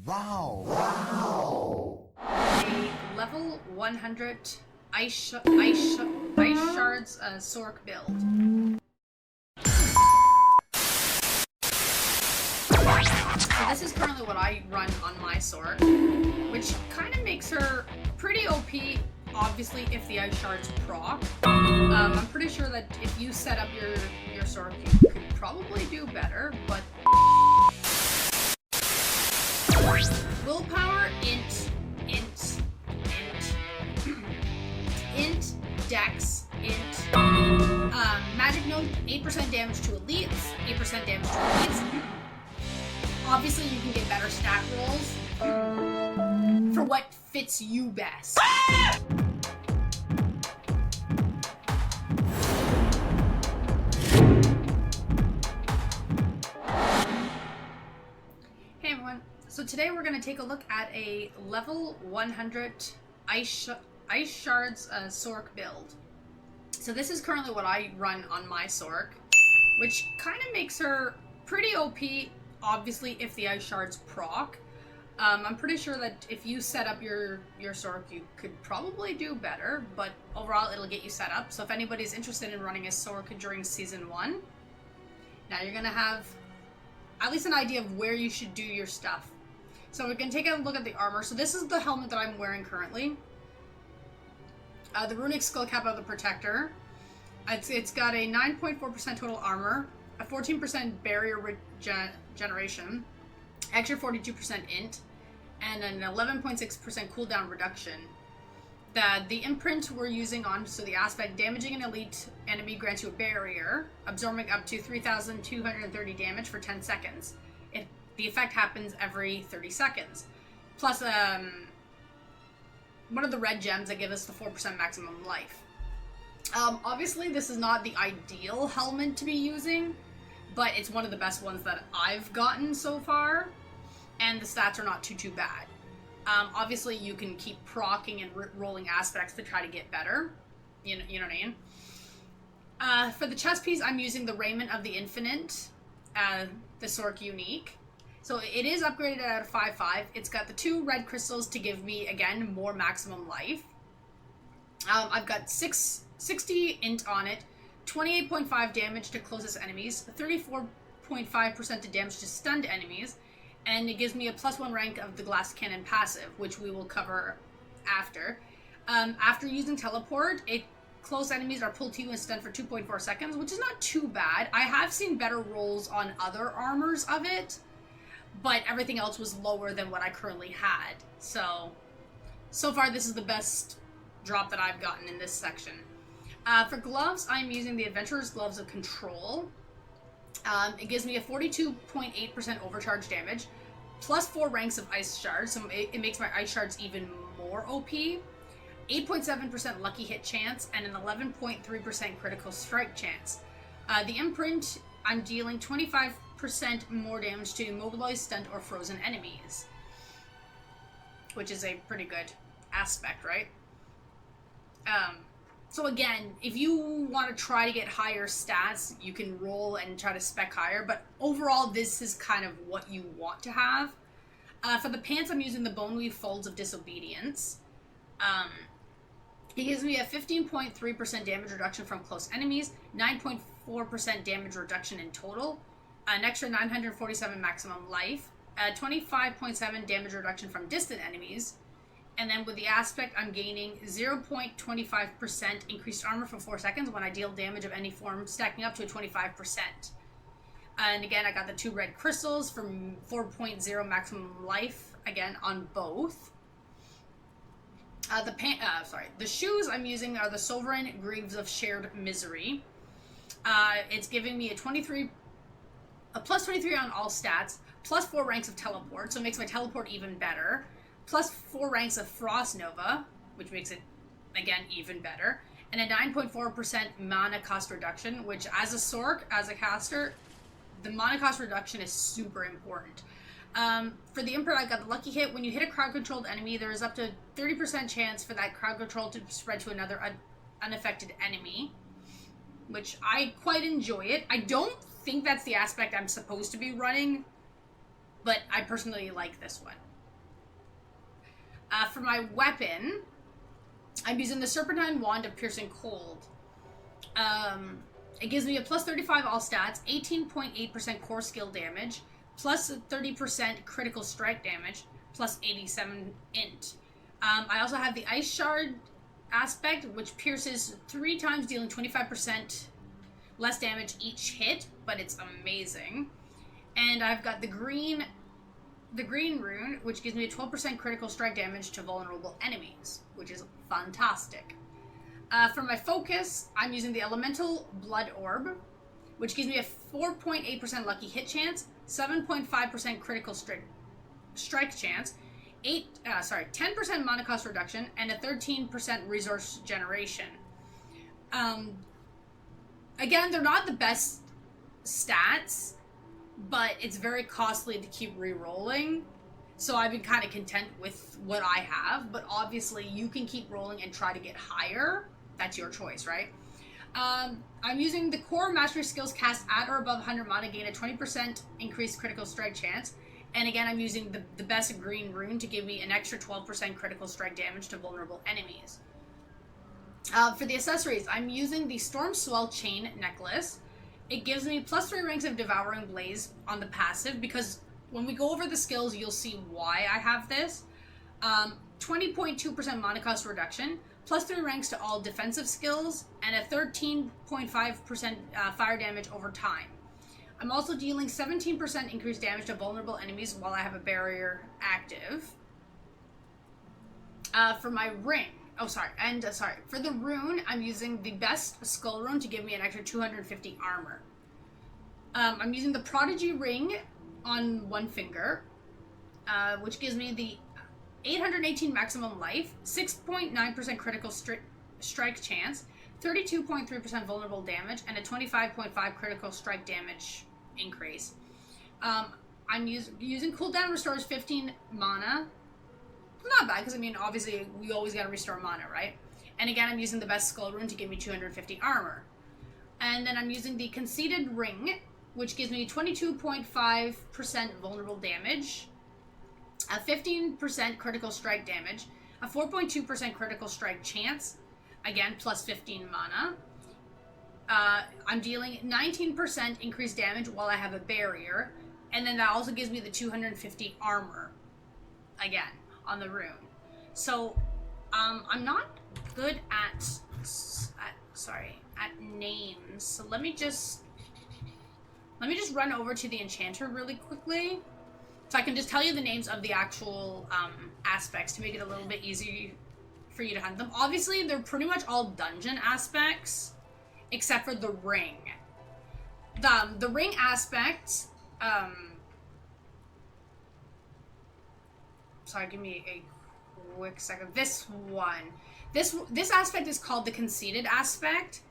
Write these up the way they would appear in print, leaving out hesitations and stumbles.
Wow! Wow! A level 100 Ice Shards sorc build. So this is currently what I run on my sorc, which kind of makes her pretty OP, obviously, if the Ice Shards proc. I'm pretty sure that if you set up your sorc, you could probably do better, but... Willpower, int, dex, magic note, 8% damage to elites, 8% damage to elites. Obviously, you can get better stat rolls for what fits you best. Hey everyone, so today we're going to take a look at a level 100 Ice Shards sorc build. So this is currently what I run on my sorc, which kind of makes her pretty OP, obviously, if the Ice Shards proc. I'm pretty sure that if you set up your sorc, you could probably do better, but overall it'll get you set up. So if anybody's interested in running a sorc during Season 1, now you're going to have at least an idea of where you should do your stuff. So we can take a look at the armor. So this is the helmet that I'm wearing currently. The runic skull cap of the protector. It's got a 9.4% total armor, a 14% barrier regeneration, extra 42% int, and an 11.6% cooldown reduction. The imprint we're using on, so the aspect, damaging an elite enemy grants you a barrier, absorbing up to 3,230 damage for 10 seconds. The effect happens every 30 seconds. Plus, one of the red gems that give us the 4% maximum life. Obviously, this is not the ideal helmet to be using, but it's one of the best ones that I've gotten so far, and the stats are not too bad. Obviously, you can keep proccing and rolling aspects to try to get better. You know what I mean? For the chest piece, I'm using the Raiment of the Infinite, the sorc unique. So it is upgraded at a 5/5. It's got the 2 red crystals to give me, again, more maximum life. I've got 60 int on it, 28.5 damage to closest enemies, 34.5% to damage to stunned enemies, and it gives me a +1 rank of the glass cannon passive, which we will cover after. After using teleport, close enemies are pulled to you and stunned for 2.4 seconds, which is not too bad. I have seen better rolls on other armors of it, but everything else was lower than what I currently had. So far this is the best drop that I've gotten in this section. For gloves, I'm using the Adventurer's Gloves of Control. It gives me a 42.8% overcharge damage, plus 4 ranks of Ice Shards, so it makes my Ice Shards even more OP. 8.7% lucky hit chance, and an 11.3% critical strike chance. The imprint, I'm dealing 25% more damage to immobilized, stunned, or frozen enemies, which is a pretty good aspect, right? So again, if you want to try to get higher stats, you can roll and try to spec higher, but overall this is kind of what you want to have. For the pants, I'm using the Boneweave Folds of Disobedience. It gives me a 15.3% damage reduction from close enemies, 9.4% damage reduction in total, an extra 947 maximum life, a 25.7 damage reduction from distant enemies, and then with the aspect, I'm gaining 0.25% increased armor for 4 seconds when I deal damage of any form, stacking up to a 25%. And again, I got the 2 red crystals for 4.0 maximum life, again, on both. The shoes I'm using are the Sovereign Greaves of Shared Misery. It's giving me a plus 23 on all stats, plus 4 ranks of teleport, so it makes my teleport even better, plus 4 ranks of Frost Nova, which makes it, again, even better, and a 9.4% mana cost reduction, which as a sorc, as a caster, the mana cost reduction is super important. For the imprint, I got the lucky hit. When you hit a crowd-controlled enemy, there is up to 30% chance for that crowd control to spread to another unaffected enemy, which I quite enjoy it. I don't think that's the aspect I'm supposed to be running, but I personally like this one. For my weapon, I'm using the Serpentine Wand of Piercing Cold. It gives me a plus 35 all stats, 18.8% core skill damage, plus 30% critical strike damage, plus 87 int. I also have the Ice Shard aspect, which pierces 3 times, dealing 25% less damage each hit, but it's amazing. And I've got the green rune, which gives me a 12% critical strike damage to vulnerable enemies, which is fantastic. For my focus, I'm using the Elemental Blood Orb, which gives me a 4.8% lucky hit chance, 7.5% critical strike chance, 10% mana cost reduction, and a 13% resource generation. Again, they're not the best stats, but it's very costly to keep re-rolling. So I've been kind of content with what I have, but obviously you can keep rolling and try to get higher. That's your choice, right? I'm using the core mastery skills cast at or above 100 mana, gain a 20% increased critical strike chance. And again, I'm using the best green rune to give me an extra 12% critical strike damage to vulnerable enemies. For the accessories, I'm using the Storm Swell Chain Necklace. It gives me plus 3 ranks of Devouring Blaze on the passive, because when we go over the skills, you'll see why I have this. 20.2% mana cost reduction, plus 3 ranks to all defensive skills, and a 13.5% fire damage over time. I'm also dealing 17% increased damage to vulnerable enemies while I have a barrier active. For my ring, for the rune, I'm using the best skull rune to give me an extra 250 armor. I'm using the Prodigy ring on one finger, which gives me the 818 maximum life, 6.9% critical strike chance, 32.3% vulnerable damage, and a 25.5 critical strike damage increase. I'm using cooldown restores 15 mana. Not bad, because I mean, obviously, we always gotta restore mana, right? And again, I'm using the best skull rune to give me 250 armor. And then I'm using the Conceited Ring, which gives me 22.5% vulnerable damage, a 15% critical strike damage, a 4.2% critical strike chance, again, plus 15 mana. I'm dealing 19% increased damage while I have a barrier, and then that also gives me the 250 armor, again, on the rune. So, I'm not good at names, so let me just run over to the enchanter really quickly, so I can just tell you the names of the actual aspects to make it a little bit easier for you to hunt them. Obviously, they're pretty much all dungeon aspects, except for the ring. The ring aspect, sorry, give me a quick second. This one. This aspect is called the Conceited aspect.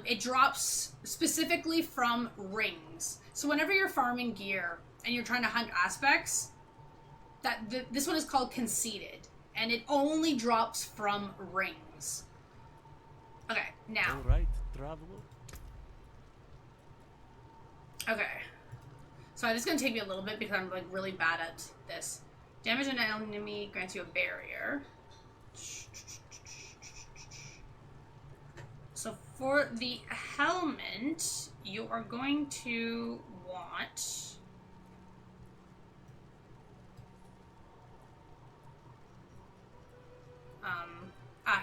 It drops specifically from rings. So whenever you're farming gear and you're trying to hunt aspects, this one is called Conceited, and it only drops from rings. Okay, now. All right, traveler. Okay. Sorry, this is gonna take me a little bit because I'm like really bad at this. Damage an enemy grants you a barrier. So for the helmet, you are going to want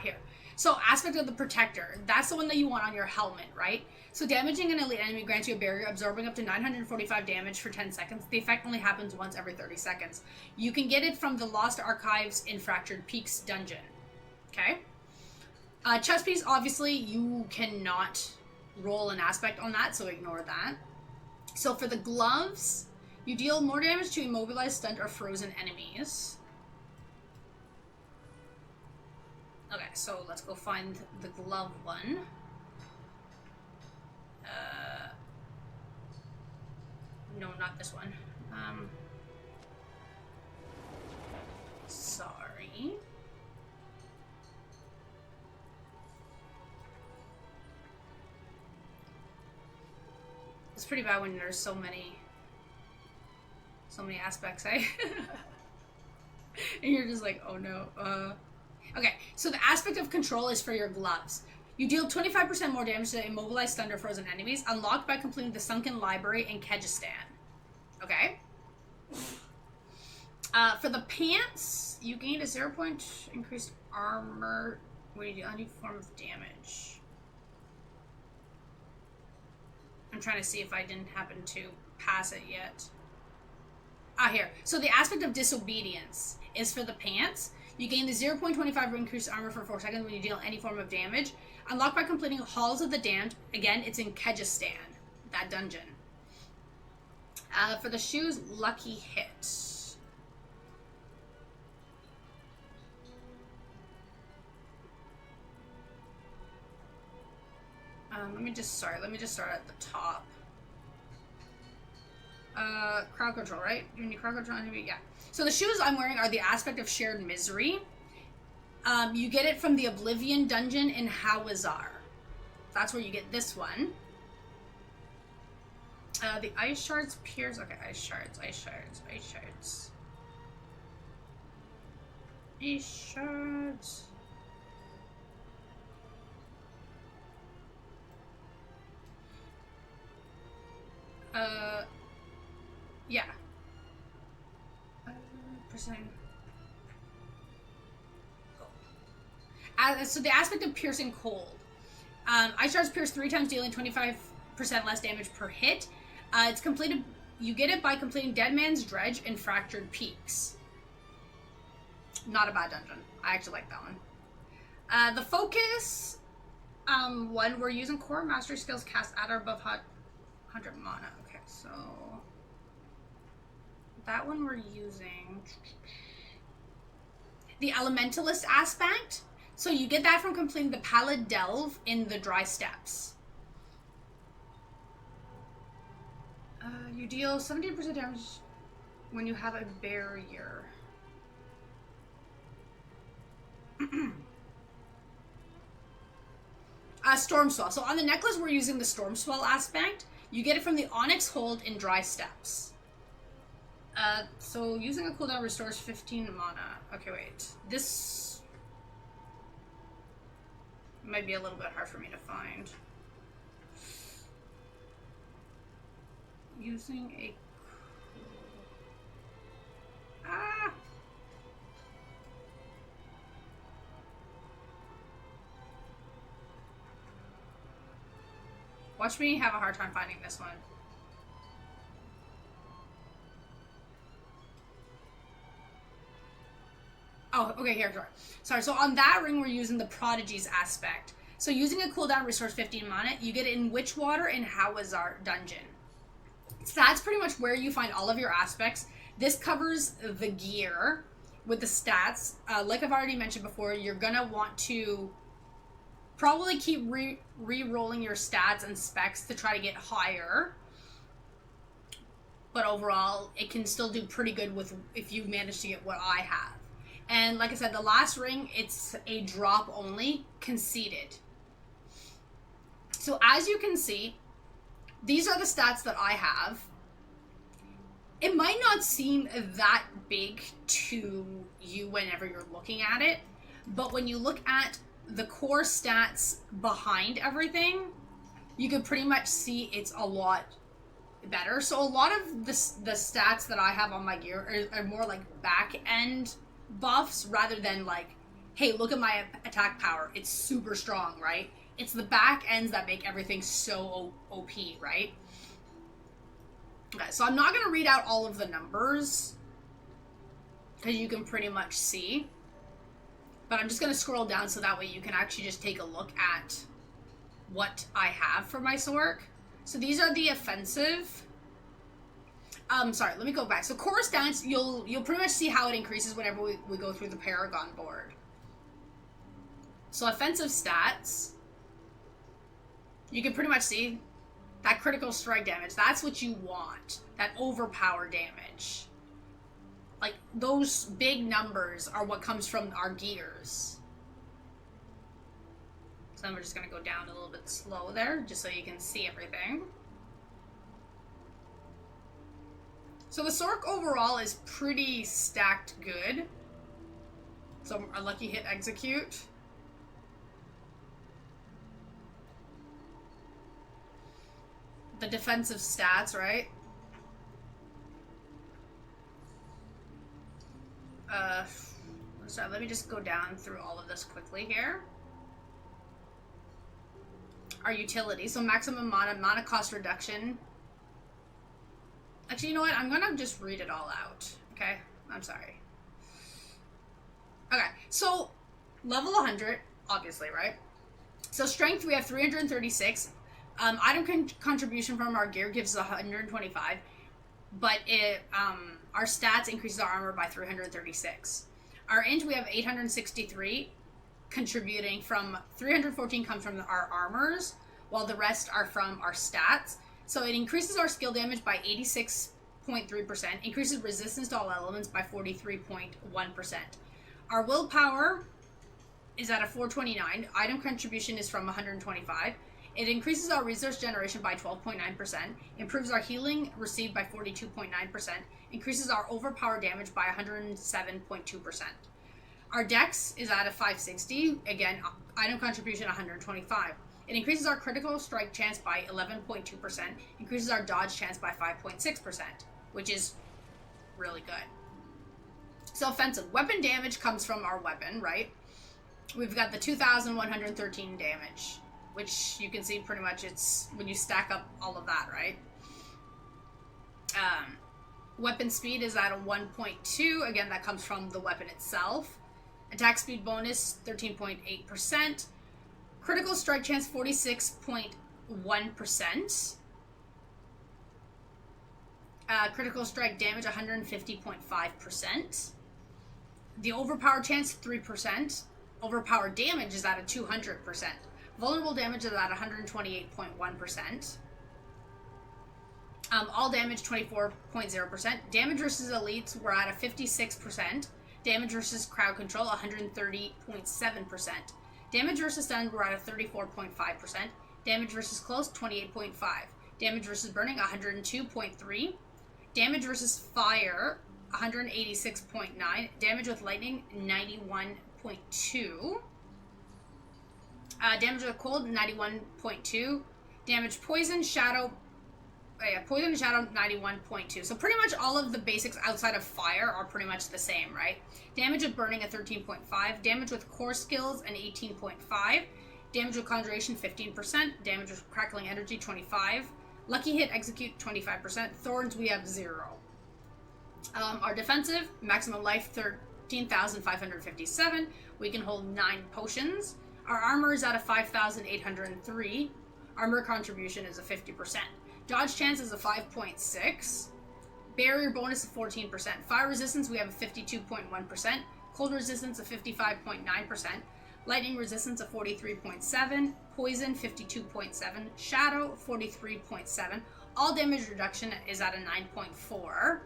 here. So aspect of the protector, that's the one that you want on your helmet, right? So damaging an elite enemy grants you a barrier, absorbing up to 945 damage for 10 seconds. The effect only happens once every 30 seconds. You can get it from the Lost Archives in Fractured Peaks dungeon. Okay? Chest piece, obviously, you cannot roll an aspect on that, so ignore that. So for the gloves, you deal more damage to immobilized, stunned, or frozen enemies. Okay, so let's go find the glove one. No, not this one. Sorry. It's pretty bad when there's so many aspects, eh? And you're just like, oh no. Okay, so the aspect of control is for your gloves. You deal 25% more damage to immobilized, stunned, or frozen enemies, unlocked by completing the Sunken Library in Kyrgyzstan. Okay. For the pants, you gained a 0 point increased armor when you deal any form of damage. I'm trying to see if I didn't happen to pass it yet. Here. So the aspect of disobedience is for the pants. You gain the 0.25 increased armor for 4 seconds when you deal any form of damage. Unlocked by completing Halls of the Damned. Again, it's in Kyrgyzstan, that dungeon. For the shoes, Lucky Hit. Let me just start at the top. Crowd control, right? You need crowd control? Yeah. So the shoes I'm wearing are the aspect of shared misery. You get it from the Oblivion dungeon in Hawazar. That's where you get this one. The ice shards pierce. Okay, ice shards. Ice shards. Yeah. Percent. So the aspect of piercing cold. Ice shards pierce 3 times, dealing 25% less damage per hit. It's completed. You get it by completing Dead Man's Dredge and Fractured Peaks. Not a bad dungeon. I actually like that one. The focus one, we're using core mastery skills cast at or above 100 mana. Okay, so that one we're using the Elementalist aspect. So you get that from completing the Pallid Delve in the Dry Steppes. You deal 17% damage when you have a barrier. Stormswell. So on the necklace, we're using the Stormswell aspect. You get it from the Onyx Hold in Dry Steppes. So using a cooldown restores 15 mana. Okay, wait. This might be a little bit hard for me to find. Using a... Watch me have a hard time finding this one. Oh, okay, here. Sorry, so on that ring, we're using the Prodigy's aspect. So using a cooldown restores 15 mana. You get it in Witchwater and Hawazar dungeon. So that's pretty much where you find all of your aspects. This covers the gear with the stats. Like I've already mentioned before, you're gonna want to probably keep re-rolling your stats and specs to try to get higher. But overall, it can still do pretty good with if you manage to get what I have. And like I said, the last ring, it's a drop only, conceded. So as you can see, these are the stats that I have. It might not seem that big to you whenever you're looking at it, but when you look at the core stats behind everything, you can pretty much see it's a lot better. So a lot of the stats that I have on my gear are more like back end buffs rather than like, hey, look at my attack power, it's super strong, right? It's the back ends that make everything so OP, right? Okay, so I'm not going to read out all of the numbers because you can pretty much see, but I'm just going to scroll down so that way you can actually just take a look at what I have for my sorc. So these are the offensive. Sorry, let me go back. So core stats, you'll pretty much see how it increases whenever we go through the Paragon board. So offensive stats, you can pretty much see that critical strike damage. That's what you want. That overpower damage. Like, those big numbers are what comes from our gears. So then we're just going to go down a little bit slow there, just so you can see everything. So the sorc overall is pretty stacked good. So a lucky hit execute. The defensive stats, right? Sorry, let me just go down through all of this quickly here. Our utility, so maximum mana cost reduction. Actually, you know what? I'm gonna just read it all out. Okay? I'm sorry. Okay, so level 100, obviously, right? So strength, we have 336. Item contribution from our gear gives us 125, but our stats increases our armor by 336. Our int, we have 863, contributing from 314 comes from our armors, while the rest are from our stats. So it increases our skill damage by 86.3%, increases resistance to all elements by 43.1%. Our willpower is at a 429. Item contribution is from 125. It increases our resource generation by 12.9%, improves our healing received by 42.9%, increases our overpower damage by 107.2%. Our dex is at a 560. Again, item contribution 125. It increases our critical strike chance by 11.2%, increases our dodge chance by 5.6%, which is really good. So offensive. Weapon damage comes from our weapon, right? We've got the 2,113 damage, which you can see pretty much it's when you stack up all of that, right? Weapon speed is at a 1.2. Again, that comes from the weapon itself. Attack speed bonus, 13.8%. Critical strike chance, 46.1%. Critical strike damage, 150.5%. The overpower chance, 3%. Overpower damage is at a 200%. Vulnerable damage is at 128.1%. All damage, 24.0%. Damage versus elites, we're at a 56%. Damage versus crowd control, 130.7%. Damage versus stun, we're at a 34.5%. Damage versus close, 28.5%. Damage versus burning, 102.3%. Damage versus fire, 186.9%. Damage with lightning, 91.2%. Damage with cold, 91.2%. Damage poison, shadow, poison and shadow, 91.2%. So pretty much all of the basics outside of fire are pretty much the same, right? Damage with burning at 13.5%. Damage with core skills, an 18.5%. Damage with conjuration, 15%. Damage with crackling energy, 25%. Lucky hit execute, 25%. Thorns, we have 0. Our defensive, maximum life, 13,557. We can hold 9 potions. Our armor is at a 5,803. Armor contribution is a 50%. Dodge chance is a 5.6. Barrier bonus of 14%. Fire resistance, we have a 52.1%. Cold resistance of 55.9%. Lightning resistance of 43.7%. Poison, 52.7%. Shadow, 43.7%. All damage reduction is at a 9.4.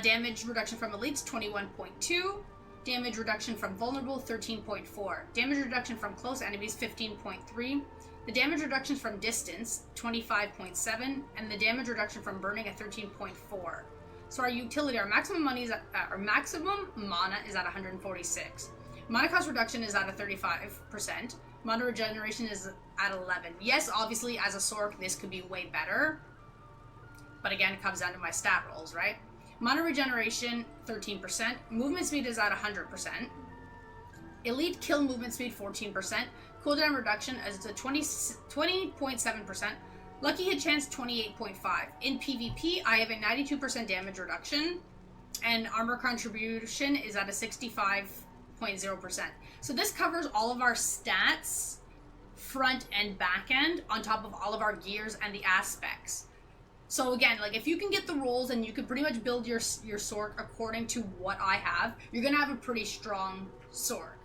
Damage reduction from elites, 21.2. Damage reduction from vulnerable, 13.4. Damage reduction from close enemies, 15.3. The damage reduction from distance, 25.7, and the damage reduction from burning at 13.4. So our utility, our maximum mana is at 146. Mana cost reduction is at a 35%. Mana regeneration is at 11. Yes, obviously, as a sorc, this could be way better. But again, it comes down to my stat rolls, right? Mana regeneration, 13%. Movement speed is at 100%. Elite kill movement speed, 14%. Cooldown reduction is at 20.7%. Lucky hit chance, 28.5%. In PvP, I have a 92% damage reduction. And armor contribution is at a 65.0%. So this covers all of our stats, front and back end, on top of all of our gears and the aspects. So again, like if you can get the rolls and you can pretty much build your sorc according to what I have, you're gonna have a pretty strong sorc.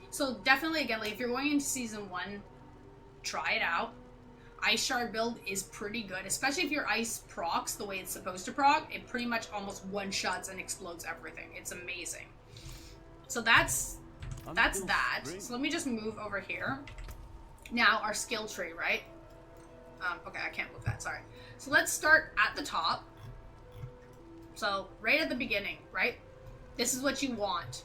So definitely, again, like if you're going into season 1, try it out. Ice shard build is pretty good, especially if your ice procs the way it's supposed to proc. It pretty much almost one-shots and explodes everything. It's amazing. So that's that. So let me just move over here. Now our skill tree, right? Okay, I can't move that, sorry. So let's start at the top. So right at the beginning, right? This is what you want.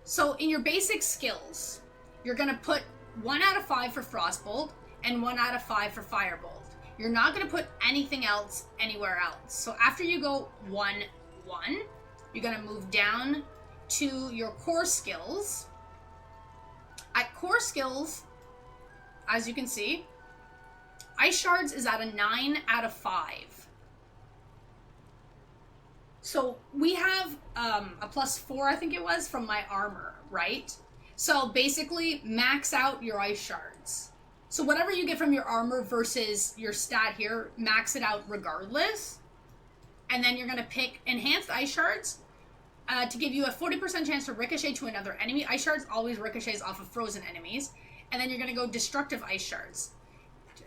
So in your basic skills, you're going to put 1 out of 5 for Frostbolt and 1 out of 5 for Firebolt. You're not going to put anything else anywhere else. So after you go 1, 1, you're going to move down to your core skills. At core skills, as you can see, Ice Shards is at a 9 out of 5. So we have a +4, I think it was, from my armor, right? So basically, max out your Ice Shards. So whatever you get from your armor versus your stat here, max it out regardless. And then you're going to pick Enhanced Ice Shards to give you a 40% chance to ricochet to another enemy. Ice Shards always ricochets off of frozen enemies. And then you're going to go Destructive Ice Shards.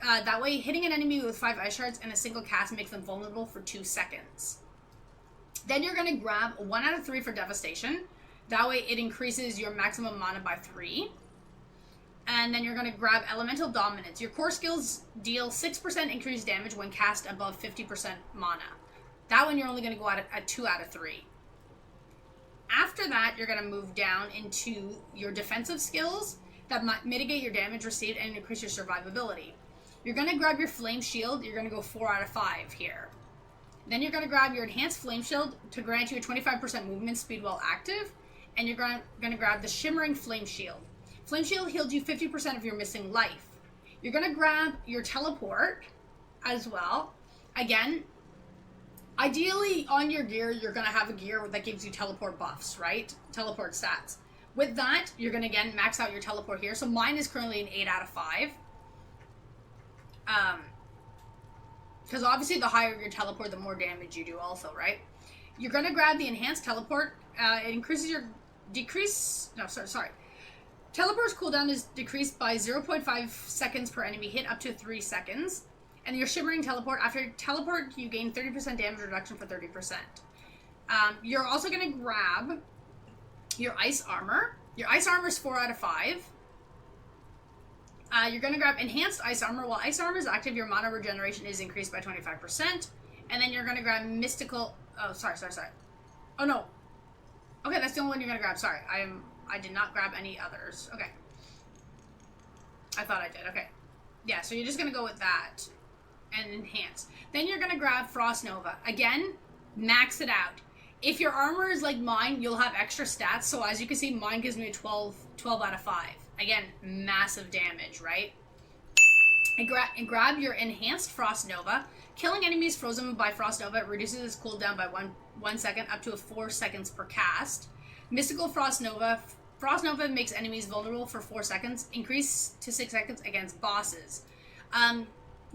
That way, hitting an enemy with 5 Ice Shards in a single cast makes them vulnerable for 2 seconds. Then you're going to grab 1 out of 3 for Devastation. That way, it increases your maximum mana by 3. And then you're going to grab Elemental Dominance. Your core skills deal 6% increased damage when cast above 50% mana. That one you're only going to go at 2 out of 3. After that, you're going to move down into your defensive skills that mitigate your damage received and increase your survivability. You're going to grab your Flame Shield. You're going to go 4 out of 5 here. Then you're going to grab your Enhanced Flame Shield to grant you a 25% movement speed while active. And you're going to grab the Shimmering Flame Shield. Flame Shield heals you 50% of your missing life. You're going to grab your Teleport as well. Again, ideally on your gear, you're going to have a gear that gives you teleport buffs, right? Teleport stats. With that, you're going to again max out your teleport here. So mine is currently an 8 out of 5. Because obviously the higher your teleport, the more damage you do also, right? You're going to grab the Enhanced Teleport. It increases your Teleport's cooldown is decreased by 0.5 seconds per enemy hit up to 3 seconds. And your Shimmering Teleport, after teleport, you gain 30% damage reduction for 30%. You're also going to grab your Ice Armor. Your Ice Armor is 4 out of 5. You're going to grab Enhanced Ice Armor. While Ice Armor is active, your mana regeneration is increased by 25%. And then you're going to grab Mystical... Oh, sorry. Oh, no. Okay, that's the only one you're going to grab. Sorry, I did not grab any others. Okay. I thought I did. Okay. Yeah, so you're just going to go with that and Enhance. Then you're going to grab Frost Nova. Again, max it out. If your armor is like mine, you'll have extra stats. So as you can see, mine gives me a 12 out of 5. Again, massive damage, right? And grab your Enhanced Frost Nova. Killing enemies frozen by Frost Nova reduces its cooldown by 1 second up to 4 seconds per cast. Mystical Frost Nova. Frost Nova makes enemies vulnerable for 4 seconds. Increase to 6 seconds against bosses.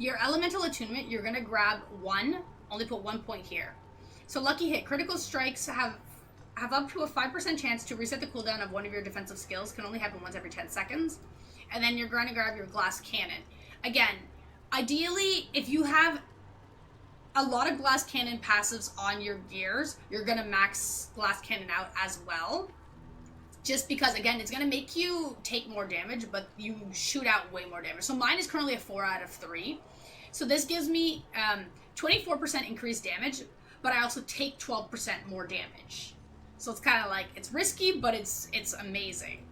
Your Elemental Attunement, you're going to grab 1. Only put 1 point here. So Lucky Hit. Critical strikes have up to a 5% chance to reset the cooldown of one of your defensive skills. Can only happen once every 10 seconds. And then you're going to grab your Glass Cannon. Again, ideally, if you have a lot of Glass Cannon passives on your gears, you're going to max Glass Cannon out as well. Just because, again, it's going to make you take more damage, but you shoot out way more damage. So mine is currently a 4 out of 3. So this gives me 24% increased damage, but I also take 12% more damage. So it's kind of like, it's risky, but it's amazing.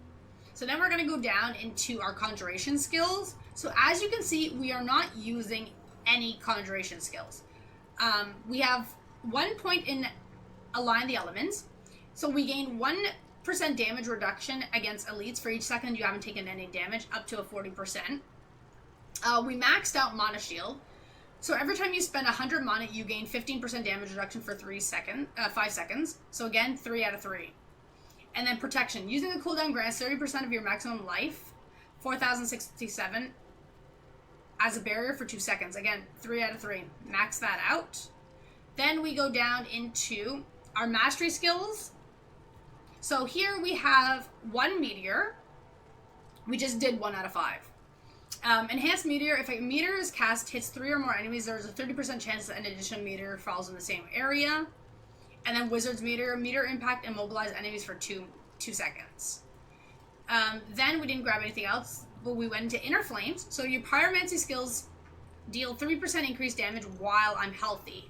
So then we're going to go down into our Conjuration skills. So as you can see, we are not using any Conjuration skills. We have 1 point in Align the Elements. So we gain 1% damage reduction against elites for each second you haven't taken any damage, up to a 40%. We maxed out Mana Shield. So every time you spend 100 mana, you gain 15% damage reduction for 5 seconds. So again, 3 out of 3. And then Protection. Using the cooldown grants 30% of your maximum life, 4,067, as a barrier for 2 seconds. Again, 3 out of 3. Max that out. Then we go down into our Mastery skills. So here we have 1 Meteor. We just did 1 out of 5. Enhanced Meteor. If a meteor is cast, hits 3 or more enemies, there's a 30% chance that an additional meteor falls in the same area. And then Wizard's Meteor. Meteor impact immobilize enemies for 2 seconds. Then we didn't grab anything else, but we went into Inner Flames. So your Pyromancy skills deal 3% increased damage while I'm healthy.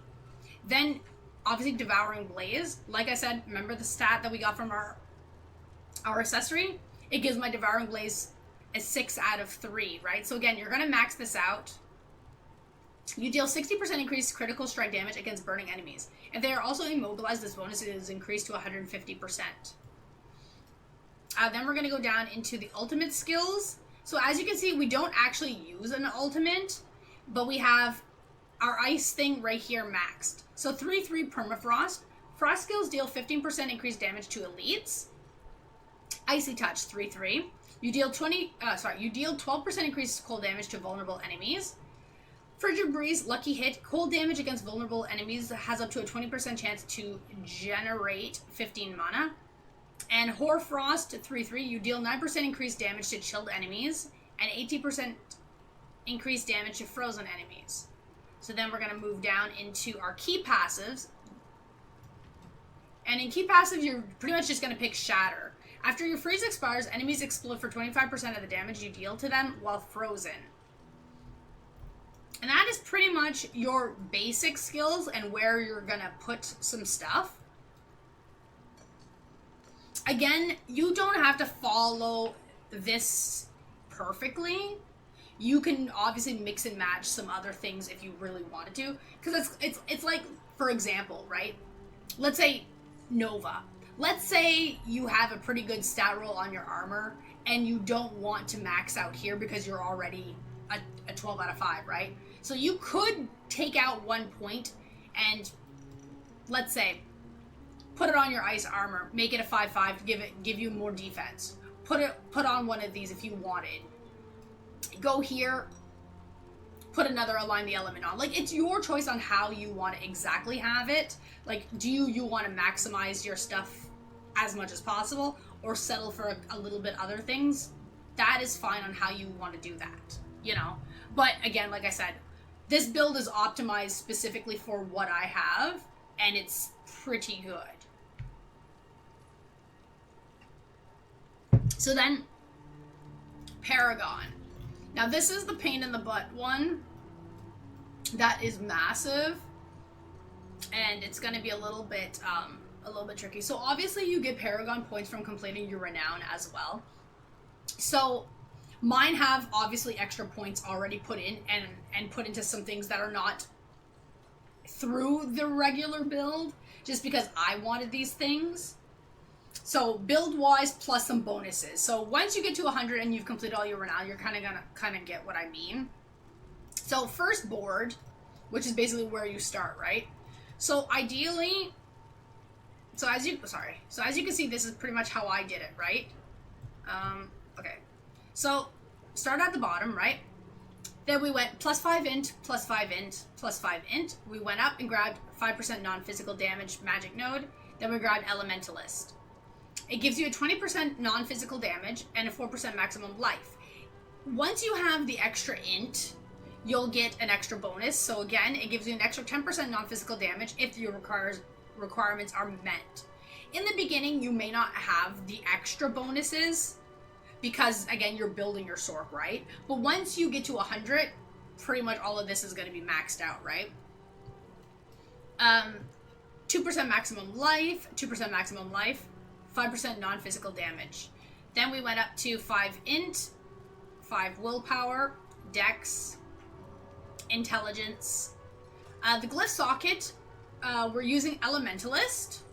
Then, obviously, Devouring Blaze. Like I said, remember the stat that we got from our our accessory, it gives my Devouring Blaze a 6 out of 3, right? So again, you're going to max this out. You deal 60% increased critical strike damage against burning enemies. If they are also immobilized, this bonus is increased to 150%. Then we're going to go down into the ultimate skills. So as you can see, we don't actually use an ultimate, but we have our ice thing right here maxed. So 3/3 permafrost. Frost skills deal 15% increased damage to elites. Icy touch 3/3. You deal 12% increased cold damage to vulnerable enemies. Frigid Breeze, lucky hit, cold damage against vulnerable enemies has up to a 20% chance to generate 15 mana. And Hoarfrost 3/3, you deal 9% increased damage to chilled enemies and 18% increased damage to frozen enemies. So then we're going to move down into our key passives. And in key passives, you're pretty much just going to pick Shatter. After your freeze expires, enemies explode for 25% of the damage you deal to them while frozen. And that is pretty much your basic skills and where you're going to put some stuff. Again, you don't have to follow this perfectly. You can obviously mix and match some other things if you really wanted to. Because it's like, for example, right? Let's say Nova. Let's say you have a pretty good stat roll on your armor and you don't want to max out here because you're already a 12 out of 5, right? So you could take out 1 point and, let's say, put it on your ice armor, make it a 5/5 to give you more defense. Put on one of these if you wanted. Go here, put another Align the Element on. Like, it's your choice on how you want to exactly have it. Like, do you want to maximize your stuff as much as possible or settle for a little bit other things? That is fine on how you want to do that, you know? But again, like I said, this build is optimized specifically for what I have, and it's pretty good. So then, Paragon. Now this is the pain in the butt one. That is massive, and it's going to be a little bit tricky. So obviously you get Paragon points from completing your Renown as well. So mine have obviously extra points already put in and put into some things that are not through the regular build, just because I wanted these things. So build-wise, plus some bonuses. So once you get to 100 and you've completed all your Renown, you're kind of get what I mean. So first board, which is basically where you start, right? So ideally, so as you can see, this is pretty much how I did it, right? Okay. So start at the bottom, right? Then we went +5 int, +5 int, +5 int. We went up and grabbed 5% non-physical damage magic node. Then we grabbed Elementalist. It gives you a 20% non-physical damage and a 4% maximum life. Once you have the extra int, you'll get an extra bonus. So again, it gives you an extra 10% non-physical damage if your requirements are met. In the beginning, you may not have the extra bonuses because, again, you're building your sorc, right? But once you get to 100, pretty much all of this is going to be maxed out, right? 2% maximum life, 2% maximum life, 5% non-physical damage. Then we went up to 5 int, 5 willpower, dex, intelligence. The glyph socket, we're using Elementalist.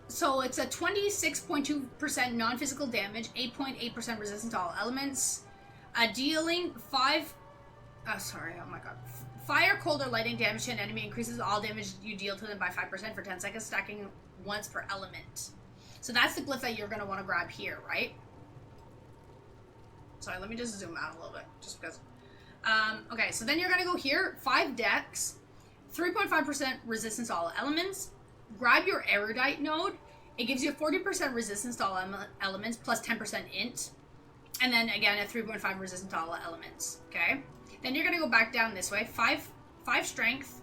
So it's a 26.2% non-physical damage, 8.8% resistance to all elements, dealing 5... oh my god. Fire, cold, or lightning damage to an enemy increases all damage you deal to them by 5% for 10 seconds, stacking once per element. So that's the glyph that you're going to want to grab here, right? Sorry, let me just zoom out a little bit, just because. Okay, so then you're going to go here, 5 dex, 3.5% resistance to all elements. Grab your erudite node. It gives you a 40% resistance to all elements plus 10% int. And then again, a 3.5 resistance to all elements, okay? Then you're going to go back down this way. 5 strength,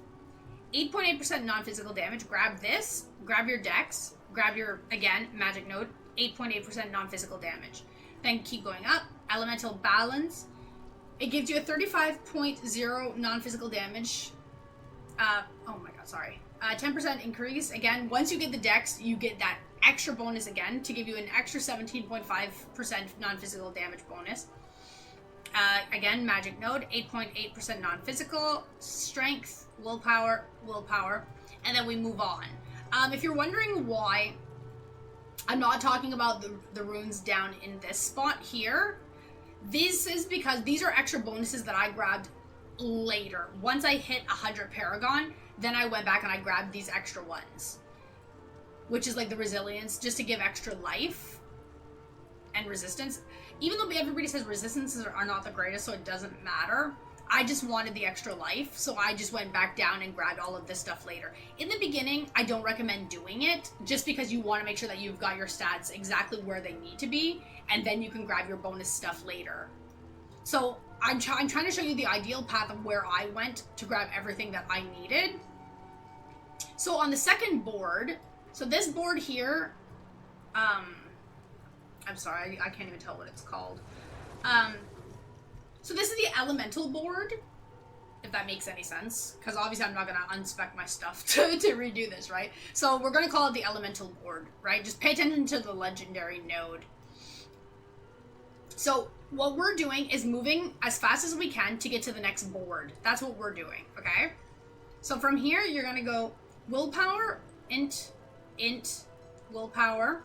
8.8% non-physical damage. Grab this, grab your dex, grab your, again, magic node, 8.8% non-physical damage. Then keep going up. Elemental balance. It gives you a 35.0 non-physical damage. Oh my god, sorry. 10% increase. Again, once you get the dex, you get that extra bonus again to give you an extra 17.5% non-physical damage bonus. Again, magic node, 8.8% non-physical, strength, willpower, and then we move on. If you're wondering why I'm not talking about the runes down in this spot here, this is because these are extra bonuses that I grabbed later. Once I hit 100 Paragon, then I went back and I grabbed these extra ones, which is like the resilience, just to give extra life and resistance. Even though everybody says resistances are not the greatest, so it doesn't matter, I just wanted the extra life, so I just went back down and grabbed all of this stuff later. In the beginning, I don't recommend doing it, just because you want to make sure that you've got your stats exactly where they need to be, and then you can grab your bonus stuff later. So I'm trying to show you the ideal path of where I went to grab everything that I needed. So on the second board, so this board here, I'm sorry, I can't even tell what it's called. So this is the elemental board, if that makes any sense, because obviously I'm not going to unspec my stuff to redo this, right? So we're going to call it the elemental board, right? Just pay attention to the legendary node. So what we're doing is moving as fast as we can to get to the next board. That's what we're doing, okay? So from here, you're going to go willpower, int, willpower,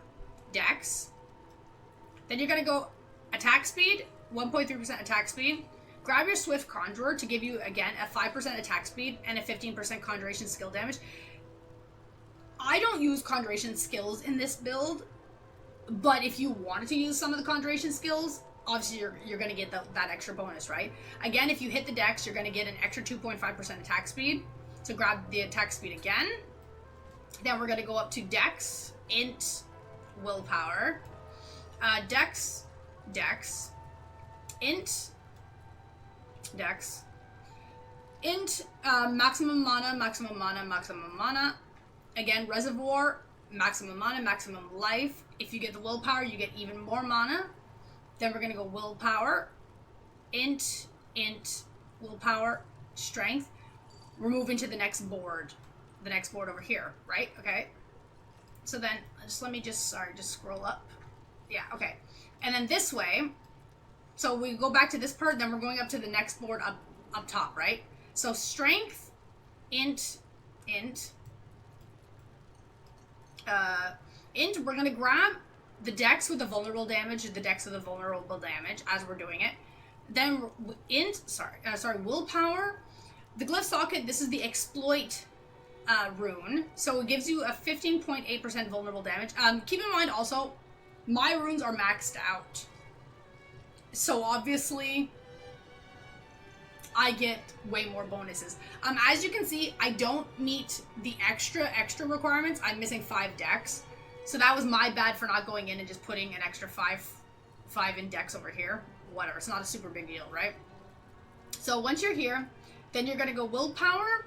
dex. Then you're going to go attack speed, 1.3% attack speed. Grab your Swift Conjurer to give you, again, a 5% attack speed and a 15% Conjuration skill damage. I don't use Conjuration skills in this build, but if you wanted to use some of the Conjuration skills, obviously you're going to get that extra bonus, right? Again, if you hit the dex, you're going to get an extra 2.5% attack speed. So grab the attack speed again. Then we're going to go up to dex, int, willpower. Dex, int, dex, int, maximum mana. Again, reservoir, maximum mana, maximum life. If you get the willpower, you get even more mana. Then we're going to go willpower, int, willpower, strength. We're moving to the next board over here, right? Okay. So then, just scroll up. Yeah, okay. And then this way, so we go back to this part, then we're going up to the next board up top, right? So strength, int, we're going to grab the dex with the vulnerable damage, the dex with the vulnerable damage as we're doing it. Then willpower. The glyph socket, this is the exploit rune. So it gives you a 15.8% vulnerable damage. Keep in mind also, my runes are maxed out. So obviously, I get way more bonuses. As you can see, I don't meet the extra requirements. I'm missing 5 dex. So that was my bad for not going in and just putting an extra 5 in dex over here. Whatever, it's not a super big deal, right? So once you're here, then you're going to go willpower,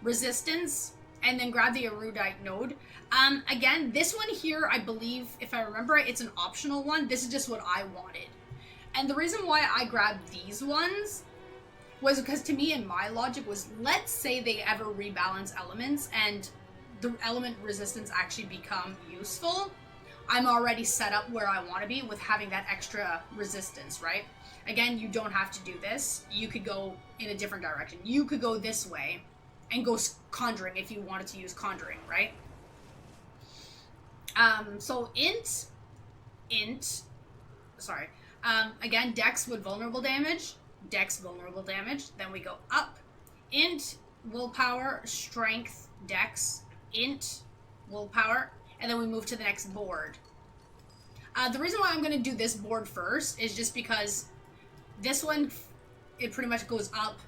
resistance, and then grab the erudite node. Again, this one here, I believe, if I remember it, it's an optional one. This is just what I wanted. And the reason why I grabbed these ones was because to me, in my logic, was let's say they ever rebalance elements and the element resistance actually become useful. I'm already set up where I want to be with having that extra resistance, right? Again, you don't have to do this. You could go in a different direction. You could go this way and go conjuring if you wanted to use conjuring, right? So again, dex with vulnerable damage, then we go up, int, willpower, strength, dex, int, willpower, and then we move to the next board. The reason why I'm going to do this board first is just because this one, it pretty much goes up.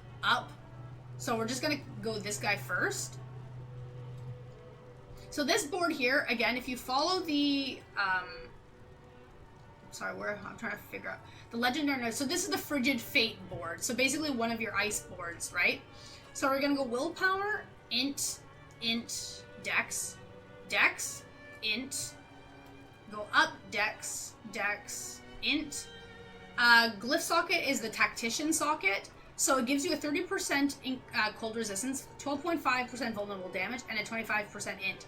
So we're just going to go this guy first. So this board here, again, if you follow the, I'm trying to figure out the legendary node. So this is the Frigid Fade board. So basically one of your ice boards, right? So we're going to go willpower, int, dex, int, go up, dex, int. Glyph socket is the tactician socket. So it gives you a 30% cold resistance, 12.5% vulnerable damage, and a 25% int.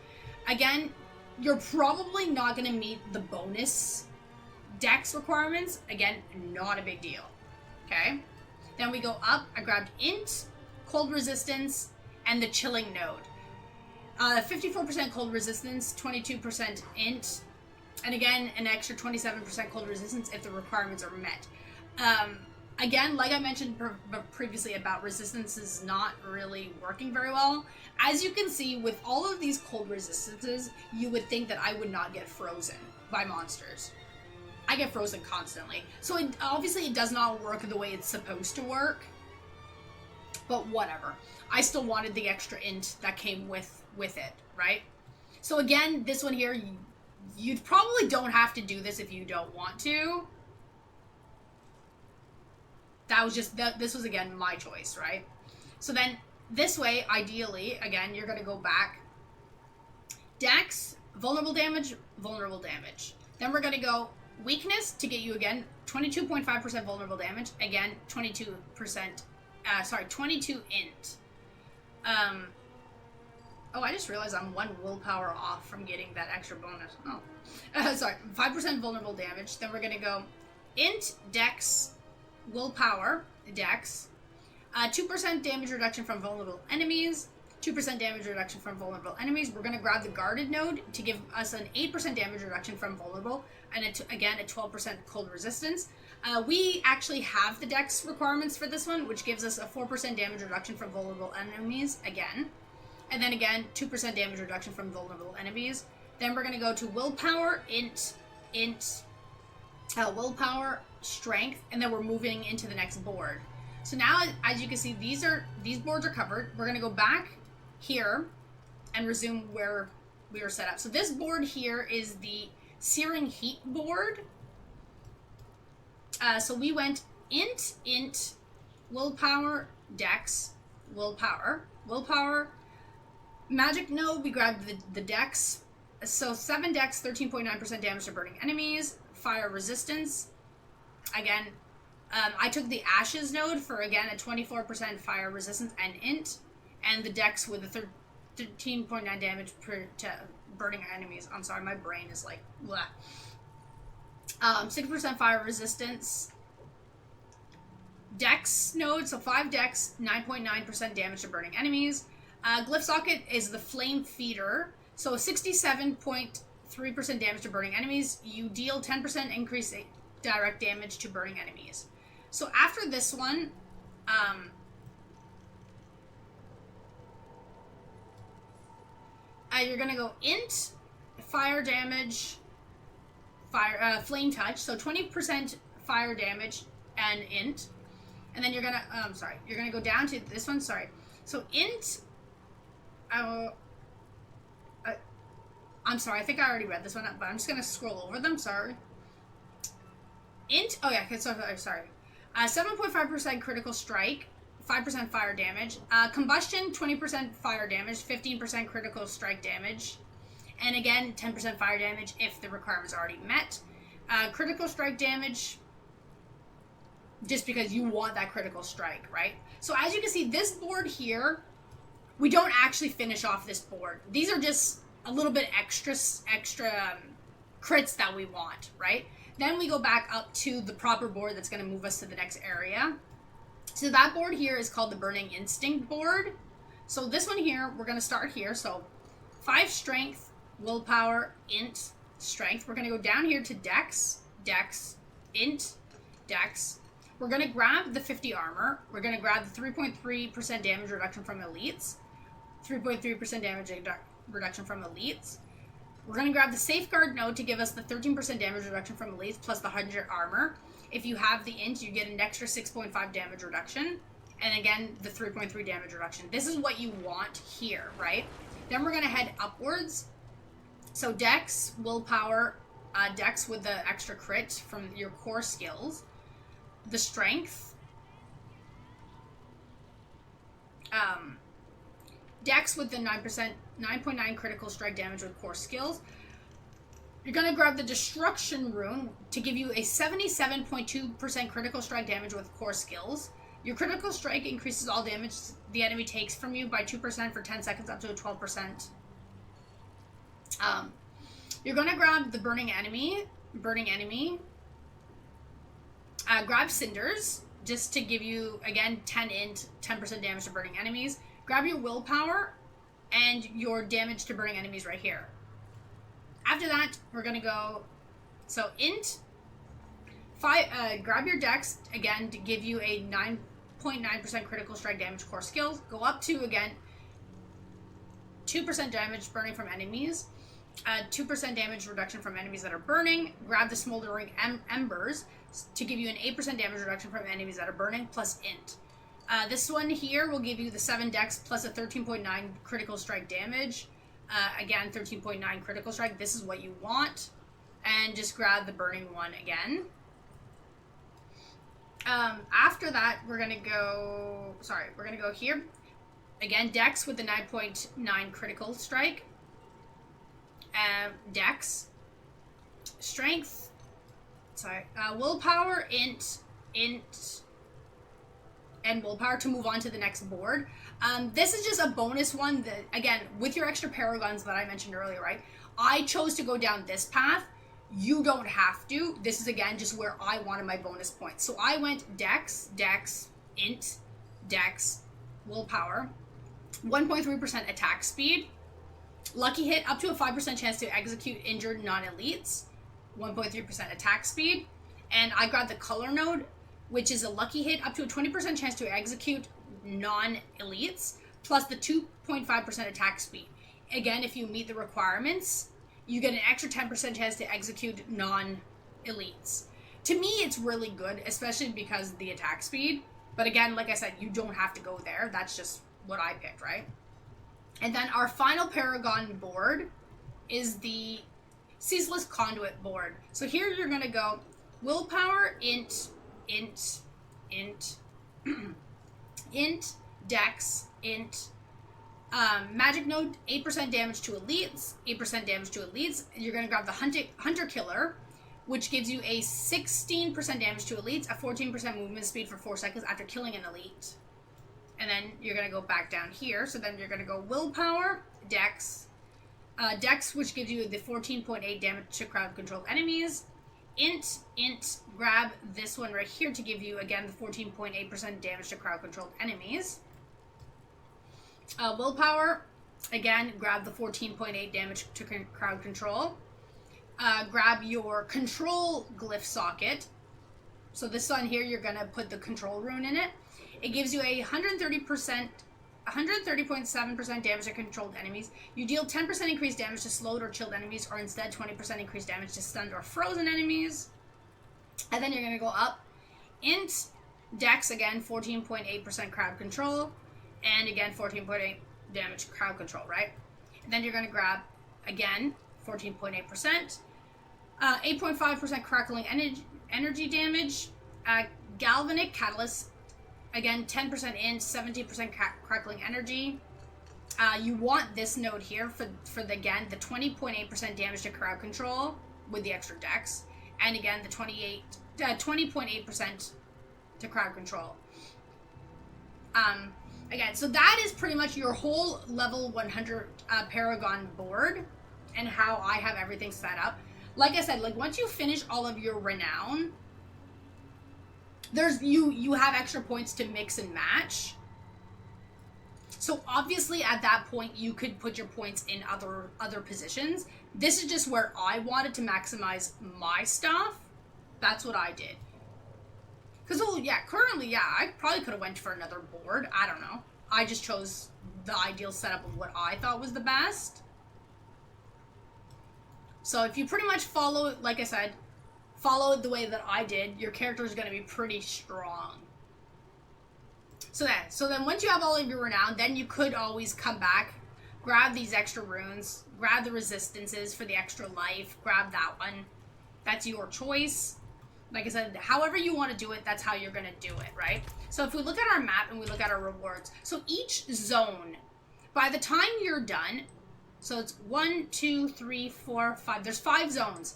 Again, You're probably not going to meet the bonus dex requirements. Again, not a big deal. Okay? Then we go up. I grabbed Int, Cold Resistance, and the Chilling Node. 54% Cold Resistance, 22% Int, and again, an extra 27% Cold Resistance if the requirements are met. Again, like I mentioned previously about resistance is not really working very well. As you can see, with all of these cold resistances, you would think that I would not get frozen by monsters. I get frozen constantly. So obviously it does not work the way it's supposed to work. But whatever. I still wanted the extra int that came with it, right? So again, this one here, you probably don't have to do this if you don't want to. That was just, this was again my choice, right? So then this way, ideally, again, you're going to go back. Dex, vulnerable damage, vulnerable damage. Then we're going to go weakness to get you again 22.5% vulnerable damage. Again, 22%, 22 int. Oh, I just realized I'm 1 willpower off from getting that extra bonus. Oh, sorry, 5% vulnerable damage. Then we're going to go int, dex, willpower, dex, 2% damage reduction from vulnerable enemies, 2% damage reduction from vulnerable enemies. We're going to grab the guarded node to give us an 8% damage reduction from vulnerable, and again, a 12% cold resistance. We actually have the dex requirements for this one, which gives us a 4% damage reduction from vulnerable enemies, again. And then again, 2% damage reduction from vulnerable enemies. Then we're going to go to willpower, int, willpower, strength, and then we're moving into the next board. So now, as you can see, these boards are covered. We're going to go back here and resume where we were set up. So this board here is the Searing Heat board. So we went int, willpower, dex, willpower, magic node, we grabbed the dex. So 7 dex, 13.9% damage to burning enemies, fire resistance. Again, I took the ashes node for, again, a 24% fire resistance and int, and the dex with a 13.9 damage to burning enemies. I'm sorry, my brain is like, blah. 6% fire resistance. Dex node, so 5 dex, 9.9% damage to burning enemies. Glyph socket is the flame feeder, so 67.3% damage to burning enemies. You deal 10% increase direct damage to burning enemies. So after this one, you're gonna go int, fire damage, flame touch, so 20% fire damage and int, and then you're gonna, you're gonna go down to this one, so int, I'm sorry, I think I already read this one up, but I'm just gonna scroll over them, sorry. Int, 7.5% critical strike, 5% fire damage, combustion, 20% fire damage, 15% critical strike damage, and again, 10% fire damage if the requirements are already met. Critical strike damage, just because you want that critical strike, right? So as you can see, this board here, we don't actually finish off this board. These are just a little bit extra crits that we want, right? Then we go back up to the proper board that's going to move us to the next area. So that board here is called the Burning Instinct board. So this one here, we're going to start here. So 5 strength, willpower, int, strength. We're going to go down here to dex, int, dex. We're going to grab the 50 armor. We're going to grab the 3.3% damage reduction from elites. 3.3% damage reduction from elites. We're going to grab the Safeguard node to give us the 13% damage reduction from elites plus the 100 armor. If you have the int, you get an extra 6.5 damage reduction. And again, the 3.3 damage reduction. This is what you want here, right? Then we're going to head upwards. So dex, willpower, dex with the extra crit from your core skills. The strength. Dex with the 9.9 critical strike damage with core skills. You're going to grab the Destruction Rune to give you a 77.2% critical strike damage with core skills. Your critical strike increases all damage the enemy takes from you by 2% for 10 seconds up to a 12%. You're going to grab the burning enemy. Grab cinders, just to give you, again, 10 int, 10% damage to burning enemies. Grab your willpower and your damage to burning enemies right here. After that, we're going to go, so int, grab your dex, again, to give you a 9.9% critical strike damage core skill. Go up to, again, 2% damage burning from enemies. 2% damage reduction from enemies that are burning. Grab the smoldering embers to give you an 8% damage reduction from enemies that are burning, plus int. This one here will give you the 7 dex plus a 13.9 critical strike damage. Again, 13.9 critical strike. This is what you want. And just grab the burning one again. After that, we're going to go here. Again, dex with the 9.9 critical strike. Dex, strength, willpower, int, and willpower to move on to the next board. This is just a bonus one that, again, with your extra paragons that I mentioned earlier, right? I chose to go down this path. You don't have to. This is, again, just where I wanted my bonus points. So I went dex, int, dex, willpower, 1.3% attack speed, lucky hit up to a 5% chance to execute injured non-elites, 1.3% attack speed, and I got the color node, which is a lucky hit up to a 20% chance to execute non-elites, plus the 2.5% attack speed. Again, if you meet the requirements, you get an extra 10% chance to execute non-elites. To me, it's really good, especially because of the attack speed. But again, like I said, you don't have to go there. That's just what I picked, right? And then our final Paragon board is the Ceaseless Conduit board. So here you're going to go willpower, int, dex, int, magic node, 8% damage to elites, 8% damage to elites. You're going to grab the Hunter Killer, which gives you a 16% damage to elites, a 14% movement speed for 4 seconds after killing an elite. And then you're going to go back down here. So then you're going to go willpower, dex, which gives you the 14.8 damage to crowd-controlled enemies. Int, grab this one right here to give you, again, the 14.8% damage to crowd-controlled enemies. Willpower, again, grab the 14.8 damage to crowd control. Grab your control glyph socket. So this one here, you're going to put the control rune in it. It gives you a 130.7% damage to controlled enemies. You deal 10% increased damage to slowed or chilled enemies, or instead 20% increased damage to stunned or frozen enemies. And then you're going to go up. Int, dex, again, 14.8% crowd control. And again, 14.8 damage crowd control, right? And then you're going to grab, again, 14.8%. 8.5% crackling energy damage. Galvanic Catalyst. Again, 10% in, 17% crackling energy. You want this node here for the 20.8% damage to crowd control with the extra dex. And again, the 20.8% to crowd control. Again, so that is pretty much your whole level 100 Paragon board and how I have everything set up. Like I said, like once you finish all of your renown, there's you have extra points to mix and match. So obviously at that point you could put your points in other positions. This is just where I wanted to maximize my stuff. That's what I did. Because, currently, I probably could have went for another board. I don't know. I just chose the ideal setup of what I thought was the best. So if you pretty much follow, like I said, follow it the way that I did, your character is going to be pretty strong. So then once you have all of your renown, then you could always come back, grab these extra runes, grab the resistances for the extra life, grab that one. That's your choice. Like I said, however you want to do it, that's how you're going to do it, right? So if we look at our map and we look at our rewards, so each zone, by the time you're done, so it's 1, 2, 3, 4, 5, there's 5 zones.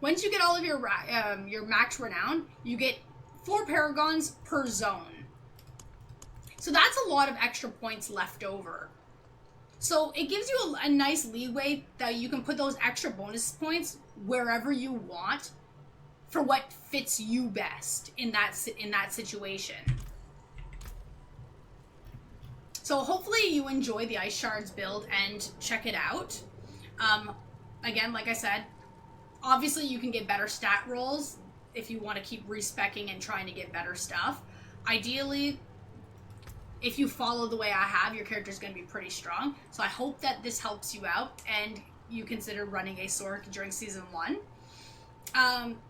Once you get all of your max renown, you get 4 paragons per zone. So that's a lot of extra points left over. So it gives you a nice leeway that you can put those extra bonus points wherever you want for what fits you best in that situation. So hopefully you enjoy the Ice Shards build and check it out. Again, like I said, obviously you can get better stat rolls if you want to keep respecking and trying to get better stuff. Ideally, if you follow the way I have, your character is going to be pretty strong. So I hope that this helps you out and you consider running a sorc during Season 1.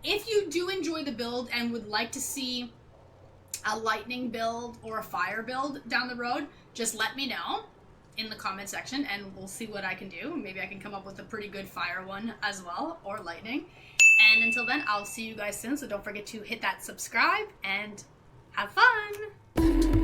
If you do enjoy the build and would like to see a lightning build or a fire build down the road, just let me know in the comment section and we'll see what I can do. Maybe I can come up with a pretty good fire one as well, or lightning. And until then, I'll see you guys soon, so don't forget to hit that subscribe and have fun!